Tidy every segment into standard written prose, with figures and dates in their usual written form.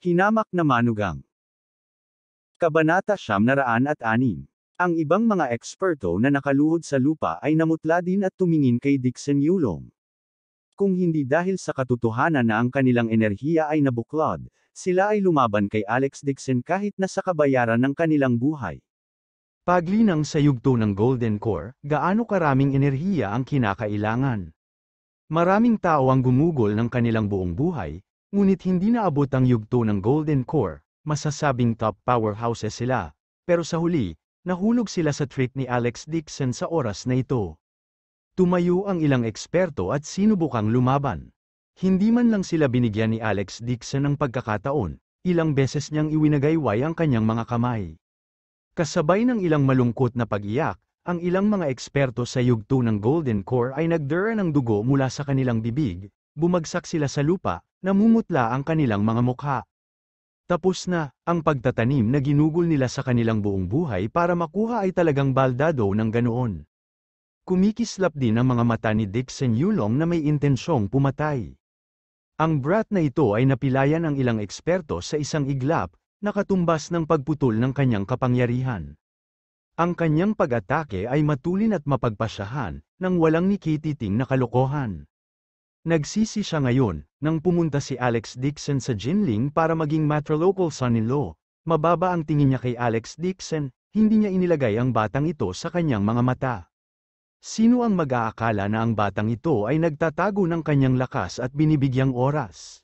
Hinamak na manugang. Kabanata 906. Ang ibang mga eksperto na nakaluhod sa lupa ay namutla din at tumingin kay Dixon Yulong. Kung hindi dahil sa katotohanan na ang kanilang enerhiya ay nabuklod, sila ay lumaban kay Alex Dixon kahit na sa kabayaran ng kanilang buhay. Paglinang sa yugto ng Golden Core, gaano karaming enerhiya ang kinakailangan? Maraming tao ang gumugol ng kanilang buong buhay, ngunit hindi naabot ang yugto ng Golden Core. Masasabing top powerhouses sila, pero sa huli, nahulog sila sa trick ni Alex Dixon sa oras na ito. Tumayo ang ilang eksperto at sinubukang lumaban. Hindi man lang sila binigyan ni Alex Dixon ng pagkakataon, ilang beses niyang iwinagayway ang kanyang mga kamay. Kasabay ng ilang malungkot na pag-iyak, ang ilang mga eksperto sa yugto ng Golden Core ay nagdura ng dugo mula sa kanilang bibig, bumagsak sila sa lupa, namumutla ang kanilang mga mukha. Tapos na, ang pagtatanim na ginugol nila sa kanilang buong buhay para makuha ay talagang baldado ng ganoon. Kumikislap din ang mga mata ni Dixon Yulong na may intensyong pumatay. Ang brat na ito ay napilayan ang ilang eksperto sa isang iglap, nakatumbas ng pagputol ng kanyang kapangyarihan. Ang kanyang pag-atake ay matulin at mapagpasyahan, nang walang nikititing na kalokohan. Nagsisi siya ngayon, nang pumunta si Alex Dixon sa Jinling para maging matrilocal son-in-law. Mababa ang tingin niya kay Alex Dixon, hindi niya inilagay ang batang ito sa kanyang mga mata. Sino ang mag-aakala na ang batang ito ay nagtatago ng kanyang lakas at binibigyang oras?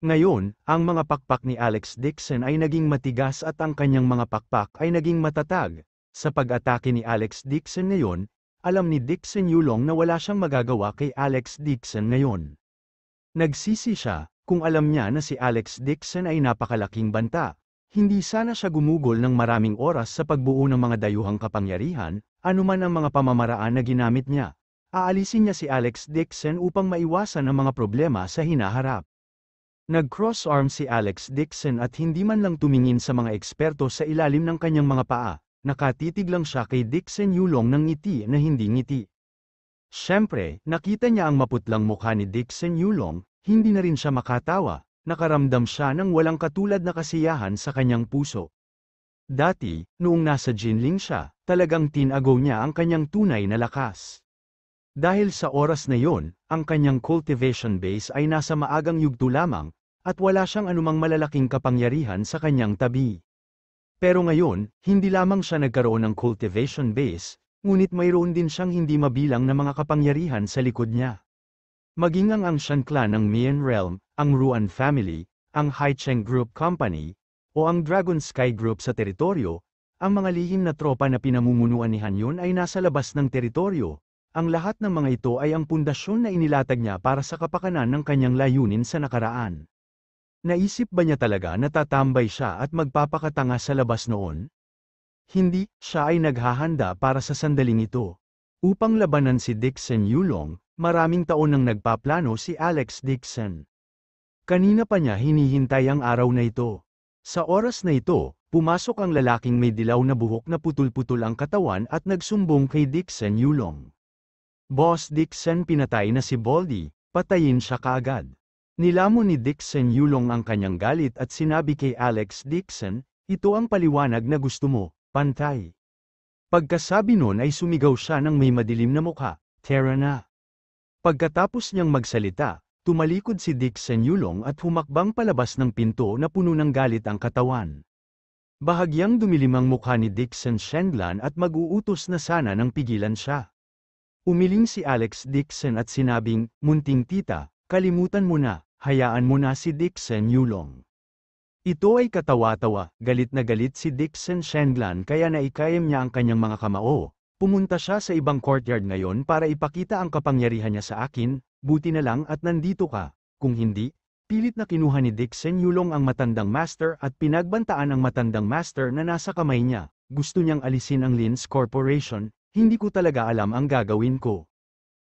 Ngayon, ang mga pakpak ni Alex Dixon ay naging matigas at ang kanyang mga pakpak ay naging matatag. Sa pag-atake ni Alex Dixon ngayon, alam ni Dixon Yulong na wala siyang magagawa kay Alex Dixon ngayon. Nagsisi siya, kung alam niya na si Alex Dixon ay napakalaking banta, hindi sana siya gumugol ng maraming oras sa pagbuo ng mga dayuhang kapangyarihan, anuman ang mga pamamaraan na ginamit niya. Aalisin niya si Alex Dixon upang maiwasan ang mga problema sa hinaharap. Nag-cross arm si Alex Dixon at hindi man lang tumingin sa mga eksperto sa ilalim ng kanyang mga paa. Nakatitig lang siya kay Dixon Yulong ng ngiti na hindi ngiti. Siyempre, nakita niya ang maputlang mukha ni Dixon Yulong, hindi na rin siya makatawa, nakaramdam siya ng walang katulad na kasiyahan sa kanyang puso. Dati, noong nasa Jinling siya, talagang tinago niya ang kanyang tunay na lakas. Dahil sa oras na yon, ang kanyang cultivation base ay nasa maagang yugto lamang, at wala siyang anumang malalaking kapangyarihan sa kanyang tabi. Pero ngayon, hindi lamang siya nagkaroon ng cultivation base, ngunit mayroon din siyang hindi mabilang na mga kapangyarihan sa likod niya. Maging ang Angshan clan ng Mian Realm, ang Ruan family, ang Haicheng Group Company, o ang Dragon Sky Group sa teritoryo, ang mga lihim na tropa na pinamumunuan ni Hanyon ay nasa labas ng teritoryo. Ang lahat ng mga ito ay ang pundasyon na inilatag niya para sa kapakanan ng kanyang layunin sa nakaraan. Naisip ba niya talaga na tatambay siya at magpapakatanga sa labas noon? Hindi, siya ay naghahanda para sa sandaling ito. Upang labanan si Dixon Yulong, maraming taon nang nagpaplano si Alex Dixon. Kanina pa niya hinihintay ang araw na ito. Sa oras na ito, pumasok ang lalaking may dilaw na buhok na putol-putol ang katawan at nagsumbong kay Dixon Yulong. Boss Dixon, pinatay na si Baldy, patayin siya kaagad. Nilamon ni Dixon Yulong ang kanyang galit at sinabi kay Alex Dixon, ito ang paliwanag na gusto mo, pantay. Pagkasabi nun ay sumigaw siya ng may madilim na mukha, tara na. Pagkatapos niyang magsalita, tumalikod si Dixon Yulong at humakbang palabas ng pinto na puno ng galit ang katawan. Bahagyang dumilim ang mukha ni Dixon Shenlan at mag-uutos na sana nang pigilan siya. Umiling si Alex Dixon at sinabing, munting tita, kalimutan mo na. Hayaan mo na si Dixon Yulong. Ito ay katawa-tawa, galit na galit si Dixon Shenlan kaya naikayam niya ang kanyang mga kamao. Pumunta siya sa ibang courtyard ngayon para ipakita ang kapangyarihan niya sa akin, buti na lang at nandito ka. Kung hindi, pilit na kinuha ni Dixon Yulong ang matandang master at pinagbantaan ang matandang master na nasa kamay niya. Gusto niyang alisin ang Lins Corporation, hindi ko talaga alam ang gagawin ko.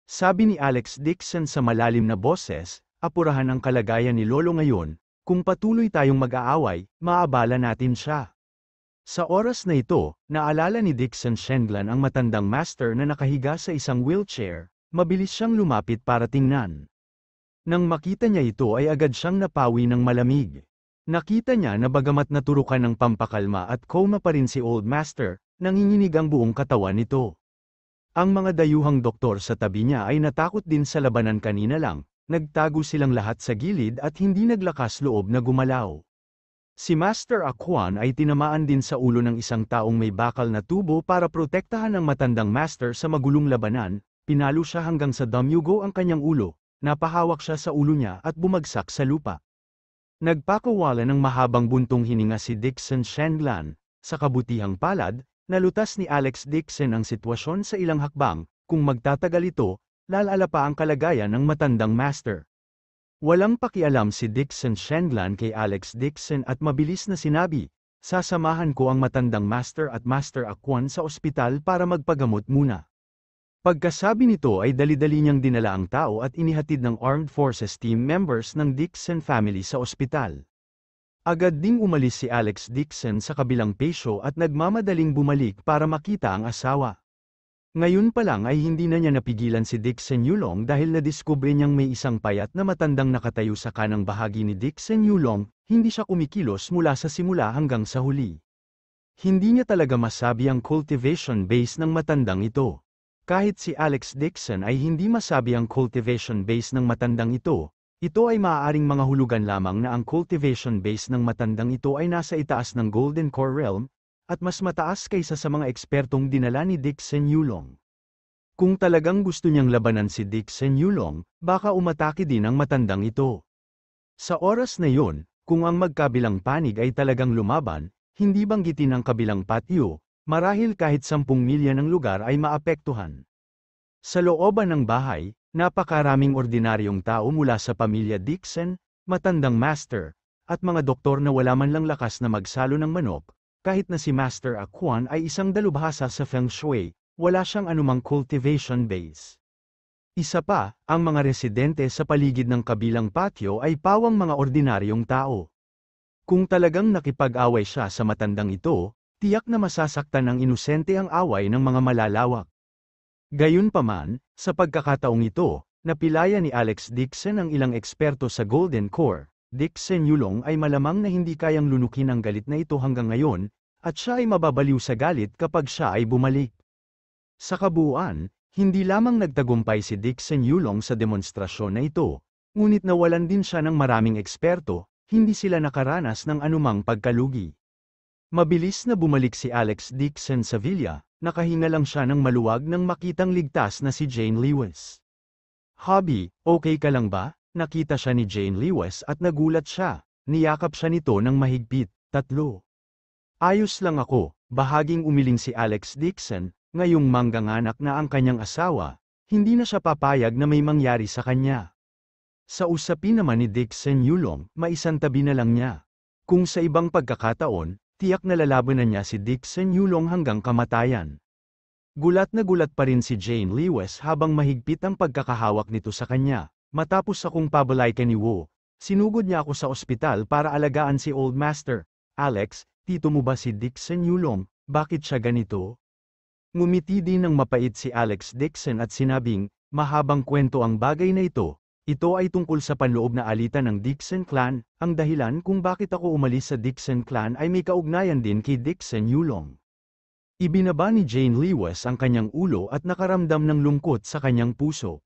Sabi ni Alex Dixon sa malalim na boses, apurahan ang kalagayan ni Lolo ngayon, kung patuloy tayong mag-aaway, maabala natin siya. Sa oras na ito, naalala ni Dixon Shenlan ang matandang master na nakahiga sa isang wheelchair, mabilis siyang lumapit para tingnan. Nang makita niya ito ay agad siyang napawi ng malamig. Nakita niya na bagamat naturukan ng pampakalma at coma pa rin si Old Master, nanginginig ang buong katawan nito. Ang mga dayuhang doktor sa tabi niya ay natakot din sa labanan kanina lang, nagtago silang lahat sa gilid at hindi naglakas loob na gumalaw. Si Master Aquan ay tinamaan din sa ulo ng isang taong may bakal na tubo para protektahan ang matandang Master sa magulong labanan, pinalo siya hanggang sa damyugo ang kanyang ulo, napahawak siya sa ulo niya at bumagsak sa lupa. Nagpakawala ng mahabang buntong hininga si Dixon Shenlan, sa kabutihang palad, nalutas ni Alex Dixon ang sitwasyon sa ilang hakbang, kung magtatagal ito, lalala pa ang kalagayan ng matandang Master. Walang pakialam si Dixon Shenlan kay Alex Dixon at mabilis na sinabi, sasamahan ko ang matandang Master at Master Aquan sa ospital para magpagamot muna. Pagkasabi nito ay dali-dali niyang dinala ang tao at inihatid ng Armed Forces team members ng Dixon family sa ospital. Agad ding umalis si Alex Dixon sa kabilang pesyo at nagmamadaling bumalik para makita ang asawa. Ngayon pa lang ay hindi na niya napigilan si Dixon Yulong dahil nadiskubre niyang may isang payat na matandang nakatayo sa kanang bahagi ni Dixon Yulong, hindi siya kumikilos mula sa simula hanggang sa huli. Hindi niya talaga masabi ang cultivation base ng matandang ito. Kahit si Alex Dixon ay hindi masabi ang cultivation base ng matandang ito ay maaaring mga hulugan lamang na ang cultivation base ng matandang ito ay nasa itaas ng Golden Core Realm, at mas mataas kaysa sa mga ekspertong dinala ni Dixon Yulong. Kung talagang gusto niyang labanan si Dixon Yulong, baka umatake din ang matandang ito. Sa oras na yon, kung ang magkabilang panig ay talagang lumaban, hindi banggitin ang kabilang patio, marahil kahit 10 milya ng lugar ay maapektuhan. Sa looban ng bahay, napakaraming ordinaryong tao mula sa pamilya Dixon, matandang Master, at mga doktor na wala man lang lakas na magsalo ng manok, kahit na si Master Aquan ay isang dalubhasa sa Feng Shui, wala siyang anumang cultivation base. Isa pa, ang mga residente sa paligid ng kabilang patio ay pawang mga ordinaryong tao. Kung talagang nakipag-away siya sa matandang ito, tiyak na masasaktan ng inosente ang away ng mga malalawak. Gayunpaman, sa pagkakataong ito, napilaya ni Alex Dixon ang ilang eksperto sa Golden Core. Dixon Yulong ay malamang na hindi kayang lunukin ang galit na ito hanggang ngayon, at siya ay mababaliw sa galit kapag siya ay bumalik. Sa kabuuan, hindi lamang nagtagumpay si Dixon Yulong sa demonstrasyon na ito, ngunit nawalan din siya ng maraming eksperto, hindi sila nakaranas ng anumang pagkalugi. Mabilis na bumalik si Alex Dixon sa villa, nakahinga lang siya ng maluwag nang makitang ligtas na si Jane Lewis. Hobby, okay ka lang ba? Nakita siya ni Jane Lewis at nagulat siya, niyakap siya nito ng mahigpit. 3. Ayos lang ako, bahaging umiling si Alex Dixon, ngayong mangganganak na ang kanyang asawa, hindi na siya papayag na may mangyari sa kanya. Sa usapin naman ni Dixon Yulong, maisantabi na lang niya. Kung sa ibang pagkakataon, tiyak na lalabanan niya si Dixon Yulong hanggang kamatayan. Gulat na gulat pa rin si Jane Lewis habang mahigpit ang pagkakahawak nito sa kanya. Matapos akong pabalaykan ni Wu, sinugod niya ako sa ospital para alagaan si Old Master. Alex, tito mo ba si Dixon Yulong? Bakit siya ganito? Ngumiti din ng mapait si Alex Dixon at sinabing, mahabang kwento ang bagay na ito. Ito ay tungkol sa panloob na alitan ng Dixon Clan, ang dahilan kung bakit ako umalis sa Dixon Clan ay may kaugnayan din kay Dixon Yulong. Ibinaba ni Jane Lewis ang kanyang ulo at nakaramdam ng lungkot sa kanyang puso.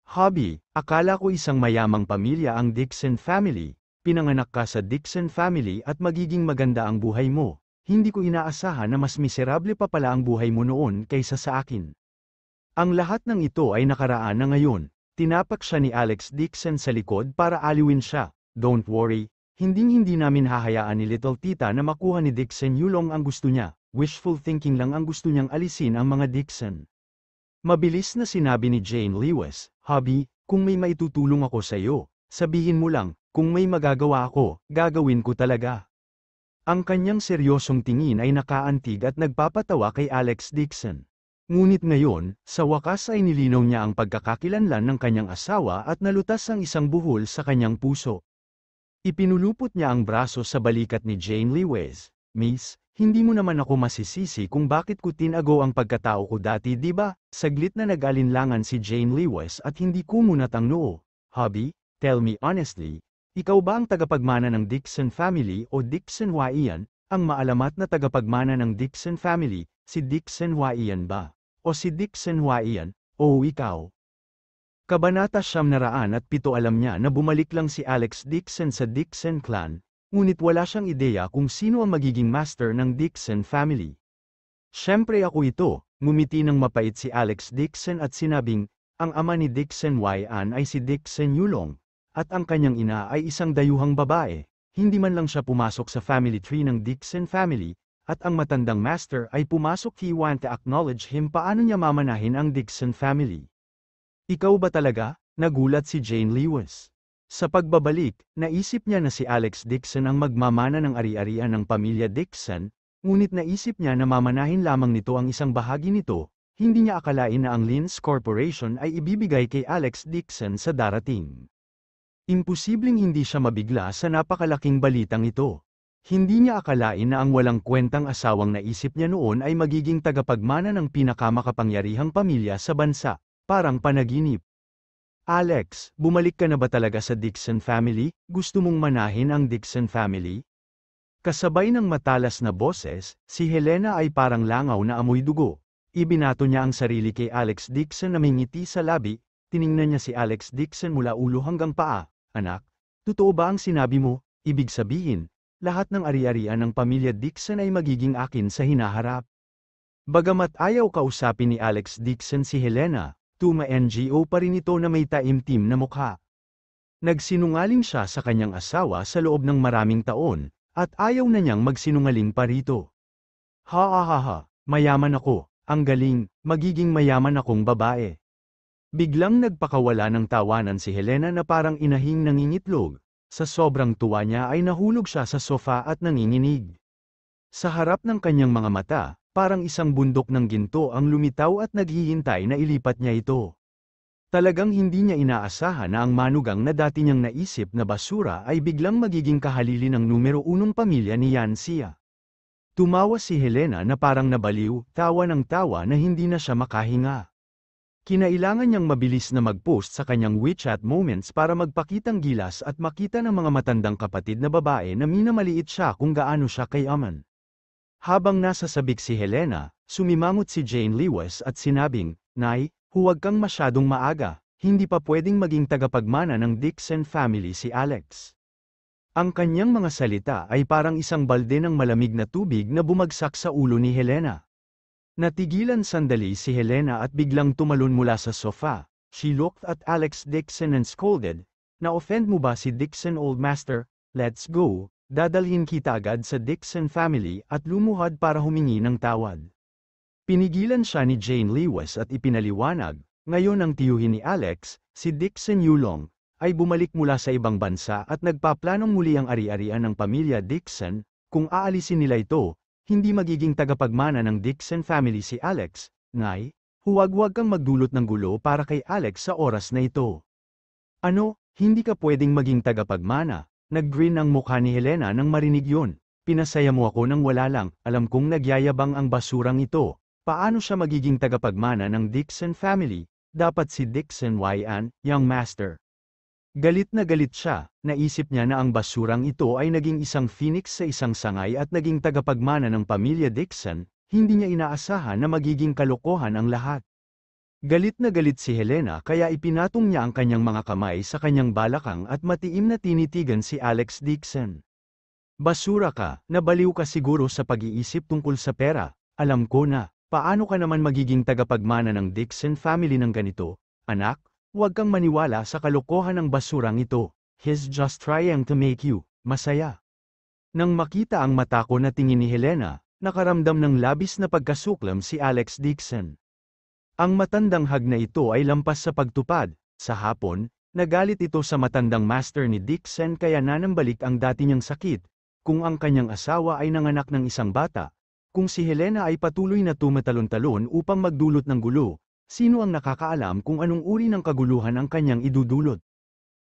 Hobby, akala ko isang mayamang pamilya ang Dixon family, pinanganak ka sa Dixon family at magiging maganda ang buhay mo, hindi ko inaasahan na mas miserable pa pala ang buhay mo noon kaysa sa akin. Ang lahat ng ito ay nakaraan na ngayon. Tinapak siya ni Alex Dixon sa likod para aliwin siya. Don't worry, hindi namin hahayaan ni Little Tita na makuha ni Dixon Yulong ang gusto niya. Wishful thinking lang ang gusto niyang alisin ang mga Dixon. Mabilis na sinabi ni Jane Lewis, Hobby, kung may maitutulong ako sa iyo, sabihin mo lang, kung may magagawa ako, gagawin ko talaga. Ang kanyang seryosong tingin ay nakaantig at nagpapatawa kay Alex Dixon. Ngunit ngayon, sa wakas ay nilinaw niya ang pagkakakilanlan ng kanyang asawa at nalutas ang isang buhol sa kanyang puso. Ipinulupot niya ang braso sa balikat ni Jane Lewis. Miss, hindi mo naman ako masisisi kung bakit ko tinago ang pagkatao ko dati, di ba? Saglit na nag-alinlangan si Jane Lewis at hindi kumunat ang noo. Hobby, tell me honestly, Ikaw ba ang tagapagmana ng Dixon family o Dixon Waian, ang maalamat na tagapagmana ng Dixon family, si Dixon Waian ba? O si Dixon Waian, o ikaw? Kabanata 907. Alam niya na bumalik lang si Alex Dixon sa Dixon clan, ngunit wala siyang ideya kung sino ang magiging master ng Dixon family. Siyempre ako ito, ngumiti ng mapait si Alex Dixon at sinabing, ang ama ni Dixon Waian ay si Dixon Yulong, at ang kanyang ina ay isang dayuhang babae. Hindi man lang siya pumasok sa family tree ng Dixon family, at ang matandang master ay pumasok. He want to acknowledge him. Paano niya mamanahin ang Dixon family? Ikaw ba talaga? Nagulat si Jane Lewis. Sa pagbabalik, naisip niya na si Alex Dixon ang magmamana ng ari-arian ng pamilya Dixon, ngunit naisip niya na mamanahin lamang nito ang isang bahagi nito. Hindi niya akalain na ang Lins Corporation ay ibibigay kay Alex Dixon sa darating. Imposibleng hindi siya mabigla sa napakalaking balitang ito. Hindi niya akalain na ang walang kwentang asawang naisip niya noon ay magiging tagapagmana ng pinakamakapangyarihang pamilya sa bansa. Parang panaginip. Alex, bumalik ka na ba talaga sa Dixon family? Gusto mong manahin ang Dixon family? Kasabay ng matalas na boses, si Helena ay parang langaw na amoy dugo. Ibinato niya ang sarili kay Alex Dixon na may ngiti sa labi. Tiningnan niya si Alex Dixon mula ulo hanggang paa. Anak, totoo ba ang sinabi mo? Ibig sabihin, lahat ng ari-arian ng pamilya Dixon ay magiging akin sa hinaharap. Bagamat ayaw kausapin ni Alex Dixon si Helena, tuma-NGO pa rin ito na may taimtim na mukha. Nagsinungaling siya sa kanyang asawa sa loob ng maraming taon, at ayaw na niyang magsinungaling pa rito. Ha, mayaman ako, ang galing, magiging mayaman akong babae. Biglang nagpakawala ng tawanan si Helena na parang inahing nangingitlog. Sa sobrang tuwa niya ay nahulog siya sa sofa at nanginginig. Sa harap ng kanyang mga mata, parang isang bundok ng ginto ang lumitaw at naghihintay na ilipat niya ito. Talagang hindi niya inaasahan na ang manugang na dati niyang naisip na basura ay biglang magiging kahalili ng numero 1 pamilya ni Yansia. Tumawa si Helena na parang nabaliw, tawa ng tawa na hindi na siya makahinga. Kinailangan niyang mabilis na mag-post sa kanyang WeChat moments para magpakitang gilas at makita ng mga matandang kapatid na babae na minamaliit siya kung gaano siya kayaman. Habang nasa sabik si Helena, sumimangot si Jane Lewis at sinabing, Nay, huwag kang masyadong maaga, hindi pa pwedeng maging tagapagmana ng Dixon family si Alex. Ang kanyang mga salita ay parang isang balde ng malamig na tubig na bumagsak sa ulo ni Helena. Natigilan sandali si Helena at biglang tumalon mula sa sofa. She looked at Alex Dixon and scolded, Na-offend mo ba si Dixon Old Master? Let's go. Dadalhin kita agad sa Dixon family at lumuhad para humingi ng tawad. Pinigilan siya ni Jane Lewis at ipinaliwanag, ngayon ang tiyuhin ni Alex, si Dixon Yulong, ay bumalik mula sa ibang bansa at nagpaplanong muli ang ari-arian ng pamilya Dixon. Kung aalisin nila ito, hindi magiging tagapagmana ng Dixon family si Alex. Nay, huwag kang magdulot ng gulo para kay Alex sa oras na ito. Ano, hindi ka pwedeng maging tagapagmana? Nag-grin ang mukha ni Helena nang marinig yun. Pinasaya mo ako nang wala lang, alam kong nagyayabang ang basurang ito. Paano siya magiging tagapagmana ng Dixon family? Dapat si Dixon Waian, young master. Galit na galit siya, naisip niya na ang basurang ito ay naging isang phoenix sa isang sangay at naging tagapagmana ng pamilya Dixon, hindi niya inaasahan na magiging kalokohan ang lahat. Galit na galit si Helena kaya ipinatong niya ang kanyang mga kamay sa kanyang balakang at matiim na tinitigan si Alex Dixon. Basura ka, nabaliw ka siguro sa pag-iisip tungkol sa pera, alam ko na, paano ka naman magiging tagapagmana ng Dixon family ng ganito, anak? Huwag kang maniwala sa kalokohan ng basurang ito, he's just trying to make you masaya. Nang makita ang mata ko na tingin ni Helena, nakaramdam ng labis na pagkasuklam si Alex Dixon. Ang matandang hag na ito ay lampas sa pagtupad. Sa hapon, nagalit ito sa matandang master ni Dixon kaya nanambalik ang dati niyang sakit, kung ang kanyang asawa ay nanganak ng isang bata, kung si Helena ay patuloy na tumatalon-talon upang magdulot ng gulo, sino ang nakakaalam kung anong uri ng kaguluhan ang kanyang idudulot.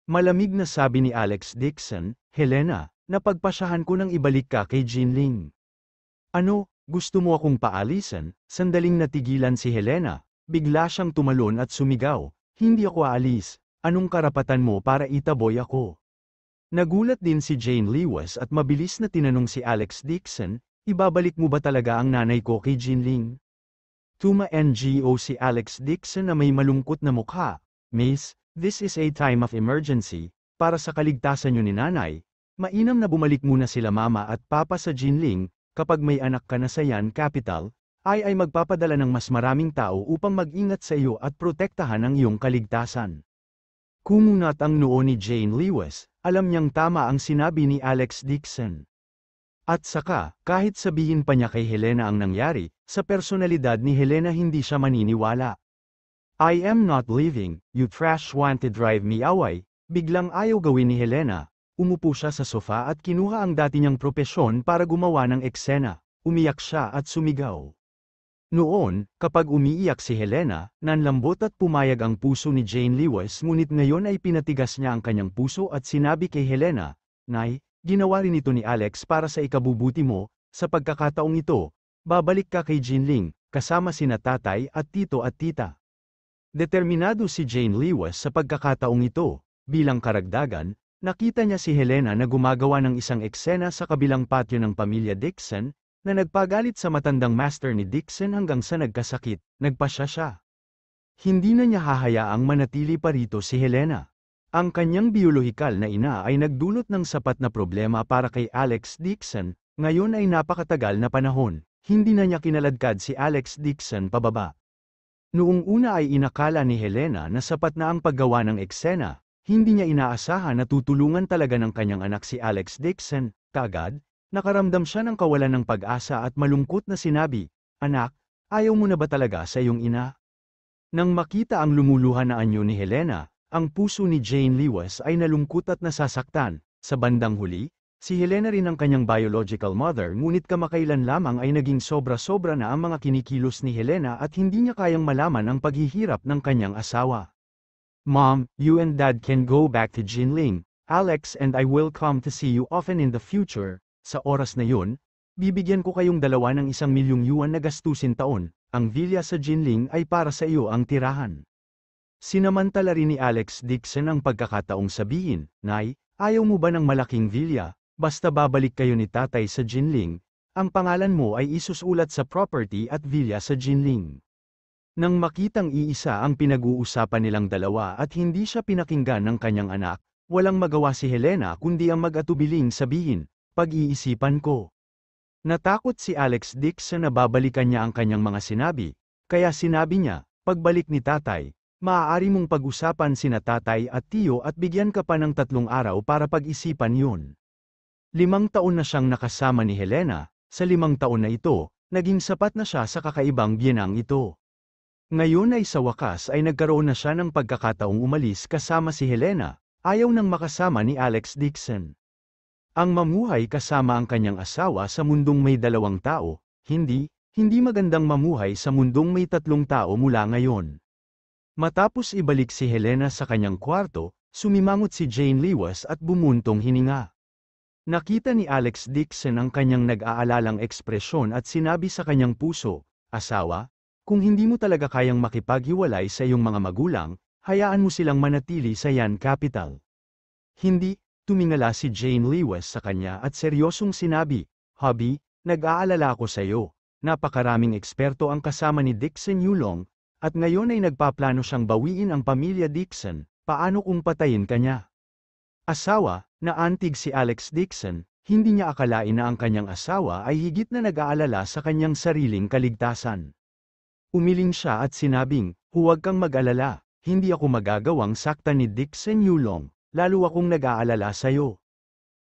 Malamig na sabi ni Alex Dixon, Helena, napagpasyahan ko nang ibalik ka kay Jinling. Ano, gusto mo akong paalisan? Sandaling natigilan si Helena. Bigla siyang tumalon at sumigaw, hindi ako aalis, anong karapatan mo para itaboy ako? Nagulat din si Jane Lewis at mabilis na tinanong si Alex Dixon, ibabalik mo ba talaga ang nanay ko kay Jinling? Tuma-NGO si Alex Dixon na may malungkot na mukha. Miss, this is a time of emergency, para sa kaligtasan niyo ni nanay. Mainam na bumalik muna sila mama at papa sa Jinling, kapag may anak ka na sa Yan Capital, ay magpapadala ng mas maraming tao upang mag-ingat sa iyo at protektahan ang iyong kaligtasan. Kumunat ang noo ni Jane Lewis, alam niyang tama ang sinabi ni Alex Dixon. At saka, kahit sabihin pa niya kay Helena ang nangyari, sa personalidad ni Helena hindi siya maniniwala. I am not leaving, you trash want to drive me away, biglang ayaw gawin ni Helena. Umupo siya sa sofa at kinuha ang dati niyang propesyon para gumawa ng eksena. Umiyak siya at sumigaw. Noon, kapag umiiyak si Helena, nanlambot at pumayag ang puso ni Jane Lewis ngunit ngayon ay pinatigas niya ang kanyang puso at sinabi kay Helena, Nay, ginawa rin ito ni Alex para sa ikabubuti mo, sa pagkakataong ito, babalik ka kay Jinling, kasama sina tatay at tito at tita. Determinado si Jane Lewis sa pagkakataong ito, bilang karagdagan, nakita niya si Helena na gumagawa ng isang eksena sa kabilang patio ng pamilya Dixon, na nagpagalit sa matandang master ni Dixon hanggang sa nagkasakit, nagpasya siya. Hindi na niya hahayaang manatili pa rito si Helena. Ang kanyang biolohikal na ina ay nagdulot ng sapat na problema para kay Alex Dixon, ngayon ay napakatagal na panahon, hindi na niya kinaladkad si Alex Dixon pababa. Noong una ay inakala ni Helena na sapat na ang paggawa ng eksena, hindi niya inaasahan na tutulungan talaga ng kanyang anak si Alex Dixon, kaagad. Nakaramdam siya ng kawalan ng pag-asa at malungkot na sinabi, Anak, ayaw mo na ba talaga sa iyong ina? Nang makita ang lumuluhan na anyo ni Helena, ang puso ni Jane Lewis ay nalungkot at nasasaktan. Sa bandang huli, si Helena rin ang kanyang biological mother ngunit kamakailan lamang ay naging sobra-sobra na ang mga kinikilos ni Helena at hindi niya kayang malaman ang paghihirap ng kanyang asawa. Mom, you and Dad can go back to Jinling. Alex and I will come to see you often in the future. Sa oras na yun, bibigyan ko kayong dalawa ng 1,000,000 yuan na gastusin taon, ang villa sa Jinling ay para sa iyo ang tirahan. Sinamantala rin ni Alex Dixon ang pagkakataong sabihin, Nay, ayaw mo ba ng malaking villa, basta babalik kayo ni tatay sa Jinling, ang pangalan mo ay isusulat sa property at villa sa Jinling. Nang makitang iisa ang pinag-uusapan nilang dalawa at hindi siya pinakinggan ng kanyang anak, walang magawa si Helena kundi ang mag-atubiling sabihin, Pag-iisipan ko. Natakot si Alex Dixon na babalikan niya ang kanyang mga sinabi, kaya sinabi niya, pagbalik ni tatay, maaari mong pag-usapan sina tatay at tiyo at bigyan ka pa ng 3 araw para pag-isipan yun. 5 taon na siyang nakasama ni Helena, sa 5 taon na ito, naging sapat na siya sa kakaibang biyenang ito. Ngayon ay sa wakas ay nagkaroon na siya ng pagkakataong umalis kasama si Helena, ayaw nang makasama ni Alex Dixon. Ang mamuhay kasama ang kanyang asawa sa mundong may 2 tao, hindi magandang mamuhay sa mundong may 3 tao mula ngayon. Matapos ibalik si Helena sa kanyang kwarto, sumimangot si Jane Lewis at bumuntong hininga. Nakita ni Alex Dixon ang kanyang nag-aalalang ekspresyon at sinabi sa kanyang puso, Asawa, kung hindi mo talaga kayang makipaghiwalay sa iyong mga magulang, hayaan mo silang manatili sa Yan Capital. Hindi. Tumingala si Jane Lewis sa kanya at seryosong sinabi, Hubby, nag-aalala ako sa iyo. Napakaraming eksperto ang kasama ni Dixon Yulong, at ngayon ay nagpaplano siyang bawiin ang pamilya Dixon, paano kung patayin ka niya? Asawa, naantig si Alex Dixon, hindi niya akalain na ang kanyang asawa ay higit na nag-aalala sa kanyang sariling kaligtasan. Umiling siya at sinabing, huwag kang mag-alala, hindi ako magagawang saktan ni Dixon Yulong. Lalo akong nag-aalala sa'yo.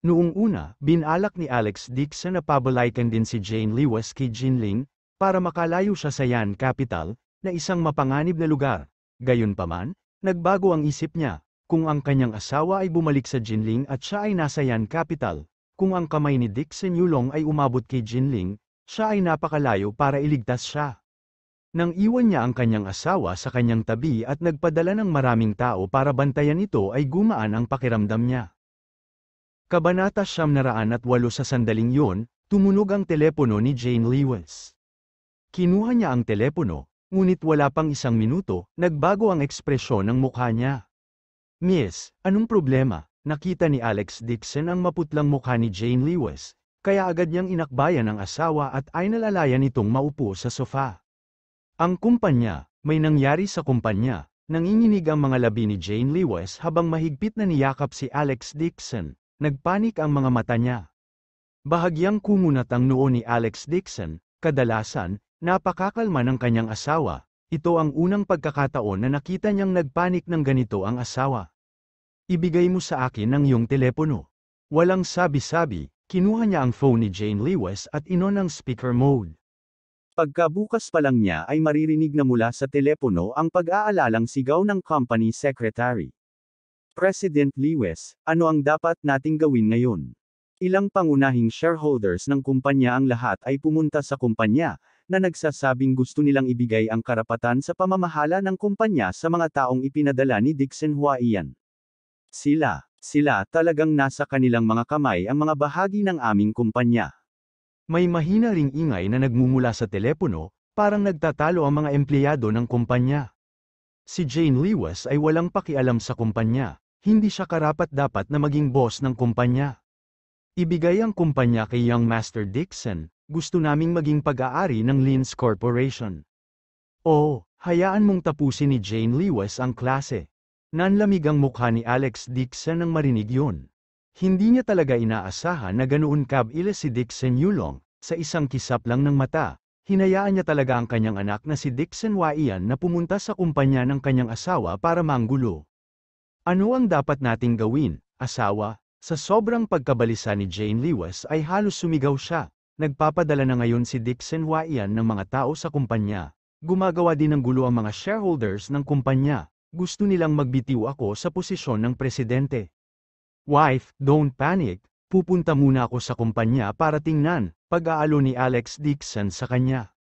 Noong una, binalak ni Alex Dixon na pabalikan din si Jane Lewis kay Jinling, para makalayo siya sa Yan Capital, na isang mapanganib na lugar. Gayunpaman, nagbago ang isip niya, kung ang kanyang asawa ay bumalik sa Jinling at siya ay nasa Yan Capital, kung ang kamay ni Dixon Yulong ay umabot kay Jinling, siya ay napakalayo para iligtas siya. Nang iwan niya ang kanyang asawa sa kanyang tabi at nagpadala ng maraming tao para bantayan ito ay gumaan ang pakiramdam niya. Kabanata 908 sa sandaling yun, tumunog ang telepono ni Jane Lewis. Kinuha niya ang telepono, ngunit wala pang 1 minuto, nagbago ang ekspresyon ng mukha niya. Miss, anong problema? Nakita ni Alex Dixon ang maputlang mukha ni Jane Lewis, kaya agad niyang inakbayan ang asawa at inalalayan nitong maupo sa sofa. Ang kumpanya, may nangyari sa kumpanya, nanginginig ang mga labi ni Jane Lewis habang mahigpit na niyakap si Alex Dixon, nagpanik ang mga mata niya. Bahagyang kumunat ang noo ni Alex Dixon, kadalasan, napakakalma ng kanyang asawa, ito ang unang pagkakataon na nakita niyang nagpanik ng ganito ang asawa. Ibigay mo sa akin ang iyong telepono. Walang sabi-sabi, kinuha niya ang phone ni Jane Lewis at inon ang speaker mode. Pagkabukas pa lang niya ay maririnig na mula sa telepono ang pag-aalalang sigaw ng company secretary. President Lewis, ano ang dapat nating gawin ngayon? Ilang pangunahing shareholders ng kumpanya ang lahat ay pumunta sa kumpanya, na nagsasabing gusto nilang ibigay ang karapatan sa pamamahala ng kumpanya sa mga taong ipinadala ni Dixon Huaiyan. Sila talagang nasa kanilang mga kamay ang mga bahagi ng aming kumpanya. May mahina ring ingay na nagmumula sa telepono, parang nagtatalo ang mga empleyado ng kumpanya. Si Jane Lewis ay walang pakialam sa kumpanya, hindi siya karapat-dapat na maging boss ng kumpanya. Ibigay ang kumpanya kay Young Master Dixon, gusto naming maging pag-aari ng Lins Corporation. Oo, hayaan mong tapusin ni Jane Lewis ang klase. Nanlamig ang mukha ni Alex Dixon nang marinig yun. Hindi niya talaga inaasahan na ganoon kabila si Dixon Yulong, sa isang kisap lang ng mata, hinayaan niya talaga ang kanyang anak na si Dixon Huaiyan na pumunta sa kumpanya ng kanyang asawa para manggulo. Ano ang dapat nating gawin, asawa? Sa sobrang pagkabalisa ni Jane Lewis ay halos sumigaw siya. Nagpapadala na ngayon si Dixon Huaiyan ng mga tao sa kumpanya. Gumagawa din ng gulo ang mga shareholders ng kumpanya. Gusto nilang magbitiw ako sa posisyon ng presidente. Wife, don't panic. Pupunta muna ako sa kumpanya para tingnan, pag-aalo ni Alex Dixon sa kanya.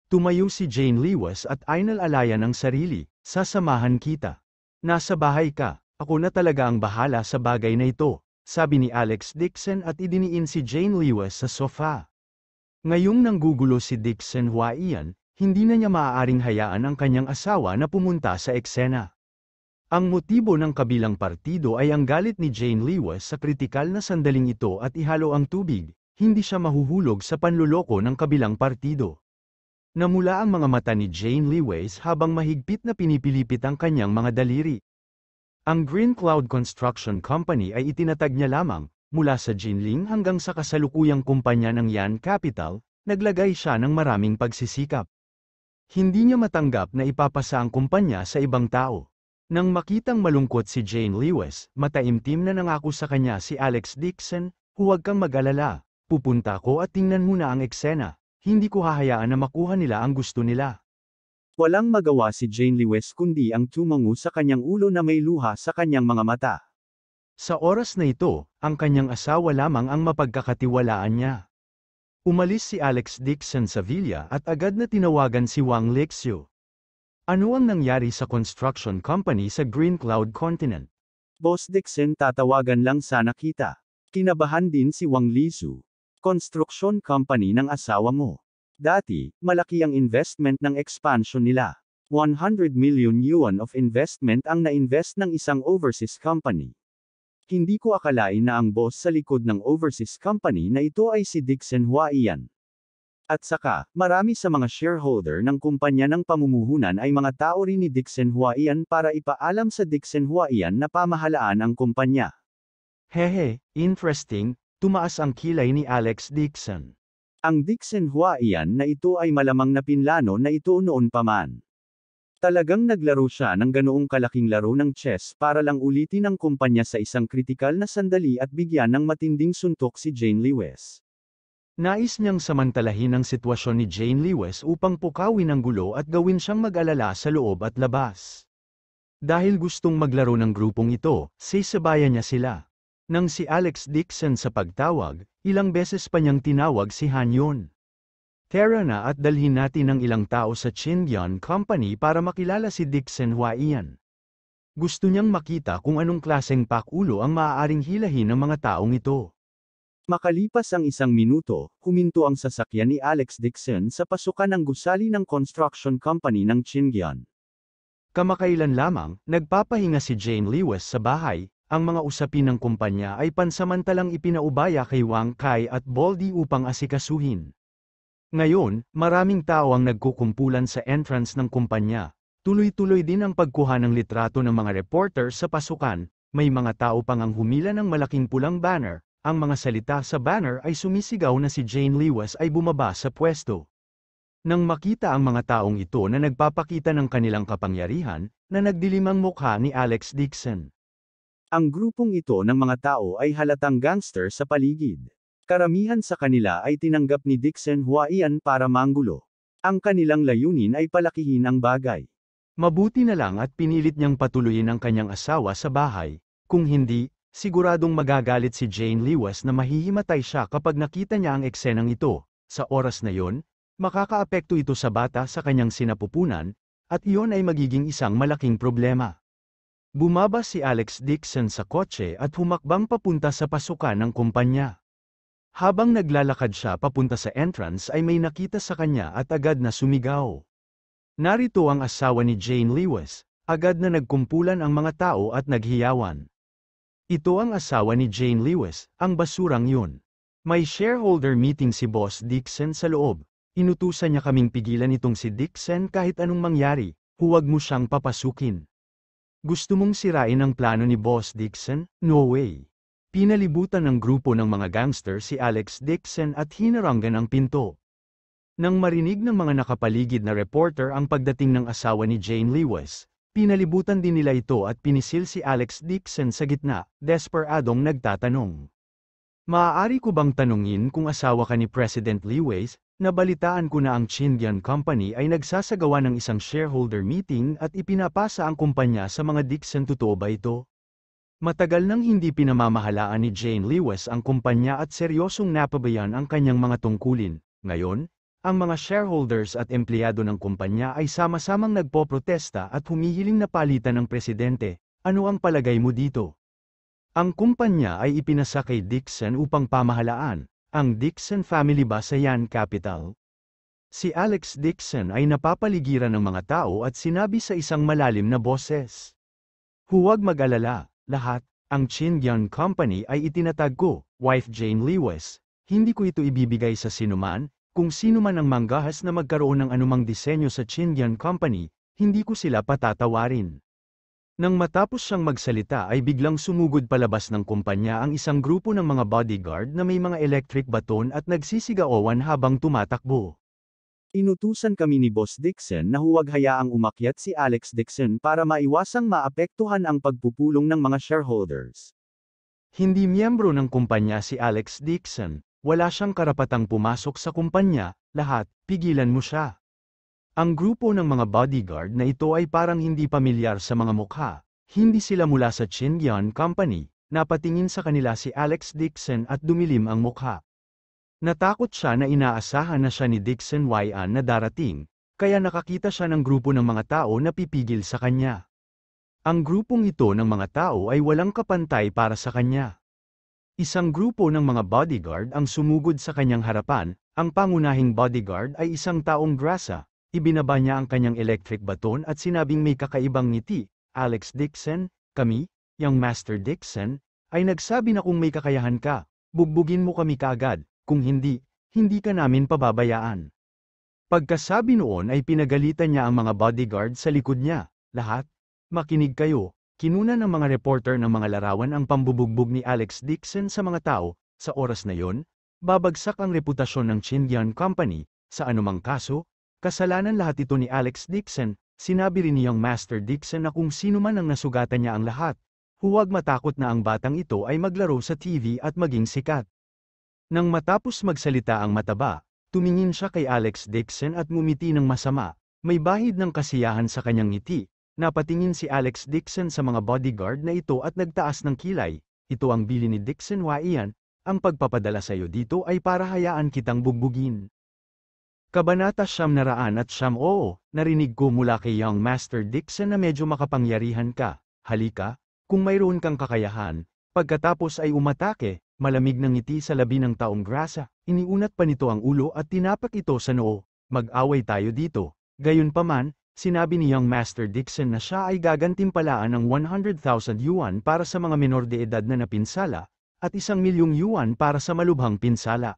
Tumayo si Jane Lewis at inalalayan ang sarili, sasamahan kita. Nasa bahay ka, ako na talaga ang bahala sa bagay na ito, sabi ni Alex Dixon at idiniin si Jane Lewis sa sofa. Ngayong nanggugulo si Dixon Huaiyan, hindi na niya maaaring hayaan ang kanyang asawa na pumunta sa eksena. Ang motibo ng kabilang partido ay ang galit ni Jane Lewis sa kritikal na sandaling ito at ihalo ang tubig, hindi siya mahuhulog sa panluloko ng kabilang partido. Namula ang mga mata ni Jane Lewis habang mahigpit na pinipilipit ang kanyang mga daliri. Ang Green Cloud Construction Company ay itinatag niya lamang, mula sa Jinling hanggang sa kasalukuyang kumpanya ng Yan Capital, naglagay siya ng maraming pagsisikap. Hindi niya matanggap na ipapasa ang kumpanya sa ibang tao. Nang makitang malungkot si Jane Lewis, mataimtim na nangako sa kanya si Alex Dixon, huwag kang mag-alala, pupunta ko at tingnan muna ang eksena, hindi ko hahayaan na makuha nila ang gusto nila. Walang magawa si Jane Lewis kundi ang tumango sa kanyang ulo na may luha sa kanyang mga mata. Sa oras na ito, ang kanyang asawa lamang ang mapagkakatiwalaan niya. Umalis si Alex Dixon sa villa at agad na tinawagan si Wang Lexio. Ano ang nangyari sa construction company sa Green Cloud Continent? Boss Dixon, tatawagan lang sana kita. Kinabahan din si Wang Lizu. Construction company ng asawa mo. Dati, malaki ang investment ng expansion nila. 100 million yuan of investment ang na-invest ng isang overseas company. Hindi ko akalain na ang boss sa likod ng overseas company na ito ay si Dixon Huaiyan. At saka, marami sa mga shareholder ng kumpanya ng pamumuhunan ay mga tao rin ni Dixon Huaiyan para ipaalam sa Dixon Huaiyan na pamahalaan ang kumpanya. Hehe, interesting, tumaas ang kilay ni Alex Dixon. Ang Dixon Huaiyan na ito ay malamang na pinlano na ito noon pa man. Talagang naglaro siya ng ganoong kalaking laro ng chess para lang ulitin ang kumpanya sa isang kritikal na sandali at bigyan ng matinding suntok si Jane Lewis. Nais niyang samantalahin ang sitwasyon ni Jane Lewis upang pukawin ang gulo at gawin siyang mag-alala sa loob at labas. Dahil gustong maglaro ng grupong ito, sisabayan niya sila. Nang si Alex Dixon sa pagtawag, ilang beses pa niyang tinawag si Han Yun. Tara na at dalhin natin ang ilang tao sa Chindian Company para makilala si Dixon Huaiyan. Gusto niyang makita kung anong klaseng pakulo ang maaaring hilahin ng mga taong ito. Makalipas ang 1 minuto, huminto ang sasakyan ni Alex Dixon sa pasukan ng gusali ng construction company ng Chindian. Kamakailan lamang, nagpapahinga si Jane Lewis sa bahay, ang mga usapin ng kumpanya ay pansamantalang ipinaubaya kay Wang Kai at Baldi upang asikasuhin. Ngayon, maraming tao ang nagkukumpulan sa entrance ng kumpanya. Tuloy-tuloy din ang pagkuha ng litrato ng mga reporter sa pasukan, may mga tao pang ang humila ng malaking pulang banner, ang mga salita sa banner ay sumisigaw na si Jane Lewis ay bumaba sa pwesto. Nang makita ang mga taong ito na nagpapakita ng kanilang kapangyarihan, na nagdilim ang mukha ni Alex Dixon. Ang grupong ito ng mga tao ay halatang gangster sa paligid. Karamihan sa kanila ay tinanggap ni Dixon Huaian para manggulo. Ang kanilang layunin ay palakihin ang bagay. Mabuti na lang at pinilit niyang patuloyin ang kanyang asawa sa bahay, kung hindi, siguradong magagalit si Jane Lewis na mahihimatay siya kapag nakita niya ang eksenang ito. Sa oras na yon, makakaapekto ito sa bata sa kanyang sinapupunan, at iyon ay magiging isang malaking problema. Bumaba si Alex Dixon sa kotse at humakbang papunta sa pasukan ng kumpanya. Habang naglalakad siya papunta sa entrance ay may nakita sa kanya at agad na sumigaw. Narito ang asawa ni Jane Lewis, agad na nagkumpulan ang mga tao at naghiyawan. Ito ang asawa ni Jane Lewis, ang basurang yun. May shareholder meeting si Boss Dixon sa loob. Inutusan niya kaming pigilan itong si Dixon kahit anong mangyari, huwag mo siyang papasukin. Gusto mong sirain ang plano ni Boss Dixon? No way. Pinalibutan ng grupo ng mga gangster si Alex Dixon at hinarangan ang pinto. Nang marinig ng mga nakapaligid na reporter ang pagdating ng asawa ni Jane Lewis, pinalibutan din nila ito at pinisil si Alex Dixon sa gitna, desperadong nagtatanong. Maaari ko bang tanungin kung asawa ka ni President Lewis? Nabalitaan ko na ang Chindian Company ay nagsasagawa ng isang shareholder meeting at ipinapasa ang kumpanya sa mga Dixon. Totoo ba ito? Matagal nang hindi pinamamahalaan ni Jane Lewis ang kumpanya at seryosong napabayan ang kanyang mga tungkulin. Ngayon, ang mga shareholders at empleyado ng kumpanya ay sama-samang nagpoprotesta at humihiling na palitan ng presidente. Ano ang palagay mo dito? Ang kumpanya ay ipinasa kay Dixon upang pamahalaan. Ang Dixon family ba sa Yan Capital? Si Alex Dixon ay napapaligiran ng mga tao at sinabi sa isang malalim na boses. Huwag mag-alala. Lahat, ang Chindian Company ay itinatag ko, wife Jane Lewis. Hindi ko ito ibibigay sa sinuman, kung sino man ang manggahas na magkaroon ng anumang disenyo sa Chindian Company, hindi ko sila patatawarin. Nang matapos siyang magsalita ay biglang sumugod palabas ng kumpanya ang isang grupo ng mga bodyguard na may mga electric baton at nagsisigawan habang tumatakbo. Inutusan kami ni Boss Dixon na huwag hayaang umakyat si Alex Dixon para maiwasang maapektuhan ang pagpupulong ng mga shareholders. Hindi miyembro ng kumpanya si Alex Dixon, wala siyang karapatang pumasok sa kumpanya, lahat, pigilan mo siya. Ang grupo ng mga bodyguard na ito ay parang hindi pamilyar sa mga mukha, hindi sila mula sa Chindian Company, napatingin sa kanila si Alex Dixon at dumilim ang mukha. Natakot siya na inaasahan na siya ni Dixon Huaian na darating, kaya nakakita siya ng grupo ng mga tao na pipigil sa kanya. Ang grupong ito ng mga tao ay walang kapantay para sa kanya. Isang grupo ng mga bodyguard ang sumugod sa kanyang harapan, ang pangunahing bodyguard ay isang taong grasa, ibinaba niya ang kanyang electric baton at sinabing may kakaibang ngiti, Alex Dixon, kami, yung Master Dixon, ay nagsabi na kung may kakayahan ka, bugbugin mo kami kaagad. Kung hindi, hindi ka namin pababayaan. Pagkasabi noon ay pinagalitan niya ang mga bodyguard sa likod niya. Lahat, makinig kayo, kinuna ng mga reporter ng mga larawan ang pambubugbog ni Alex Dixon sa mga tao. Sa oras na yon, babagsak ang reputasyon ng Chindian Company. Sa anumang kaso, kasalanan lahat ito ni Alex Dixon. Sinabi rin niyang Master Dixon na kung sino man ang nasugatan niya ang lahat. Huwag matakot na ang batang ito ay maglaro sa TV at maging sikat. Nang matapos magsalita ang mataba, tumingin siya kay Alex Dixon at ngumiti ng masama, may bahid ng kasiyahan sa kanyang ngiti. Napatingin si Alex Dixon sa mga bodyguard na ito at nagtaas ng kilay. Ito ang bili ni Dixon Huaian, ang pagpapadala sa iyo dito ay para hayaan kitang bugbugin. Kabanata 900 Oo, narinig ko mula kay Young Master Dixon na medyo makapangyarihan ka. Halika, kung mayroon kang kakayahan, pagkatapos ay umatake. Malamig ng ngiti sa labi ng taong grasa, iniunat pa nito ang ulo at tinapak ito sa noo, mag-away tayo dito. Gayunpaman, sinabi ni Young Master Dixon na siya ay gagantimpalaan ng 100,000 yuan para sa mga menor de edad na napinsala, at 1,000,000 yuan para sa malubhang pinsala.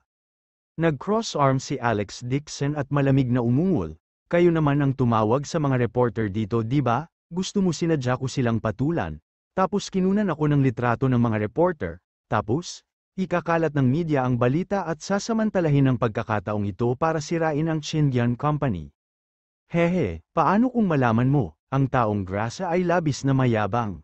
Nag-cross arm si Alex Dixon at malamig na umungol, "Kayo naman ang tumawag sa mga reporter dito, di ba? Gusto mo sinadya ko silang patulan. Tapos kinunan ako ng litrato ng mga reporter. Tapos, ikakalat ng media ang balita at sasamantalahin ang pagkakataong ito para sirain ang Xinjiang Company. Hehe, paano kung malaman mo, ang taong grasa ay labis na mayabang?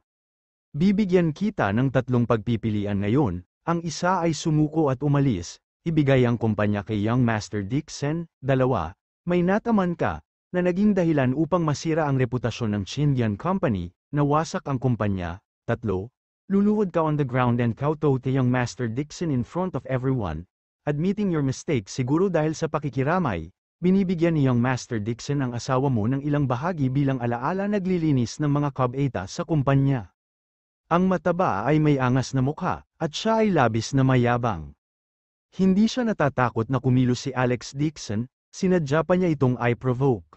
Bibigyan kita ng 3 pagpipilian ngayon, ang isa ay sumuko at umalis, ibigay ang kumpanya kay Young Master Dixon, 2, may nataman ka, na naging dahilan upang masira ang reputasyon ng Xinjiang Company, nawasak ang kumpanya, 3, luluhod ka on the ground and kowtow to Young Master Dixon in front of everyone, admitting your mistake siguro dahil sa pakikiramay. Binibigyan ni Young Master Dixon ang asawa mo ng ilang bahagi bilang alaala naglilinis ng mga kabeta sa kumpanya. Ang mataba ay may angas na mukha, at siya ay labis na mayabang. Hindi siya natatakot na kumilos si Alex Dixon, sinadya pa niya itong i-provoke.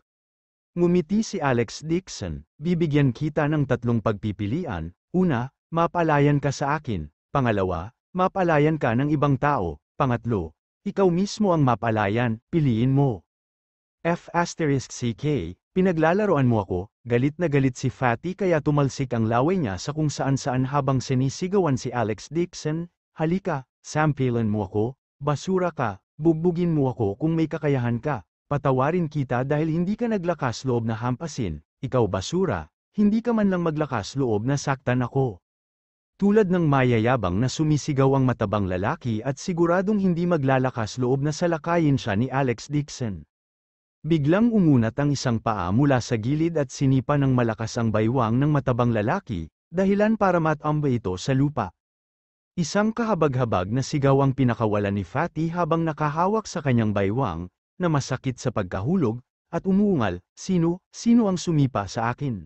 Ngumiti si Alex Dixon, "Bibigyan kita ng 3 pagpipilian, una, mapalayan ka sa akin, pangalawa, mapalayan ka ng ibang tao, pangatlo, ikaw mismo ang mapalayan, piliin mo." F***CK, pinaglalaroan mo ako, galit na galit si Fatty kaya tumalsik ang laway niya sa kung saan-saan habang sinisigawan si Alex Dixon, "Halika, sampalan mo ako, basura ka, bugbugin mo ako kung may kakayahan ka, patawarin kita dahil hindi ka naglakas loob na hampasin, ikaw basura, hindi ka man lang maglakas loob na saktan ako." Tulad ng mayayabang na sumisigaw ang matabang lalaki at siguradong hindi maglalakas loob na salakayin siya ni Alex Dixon. Biglang umunat ang isang paa mula sa gilid at sinipa ng malakas ang baywang ng matabang lalaki, dahilan para matamba ito sa lupa. Isang kahabag-habag na sigaw ang pinakawalan ni Fatty habang nakahawak sa kanyang baywang, na masakit sa pagkahulog, at umuungal, Sino ang sumipa sa akin?"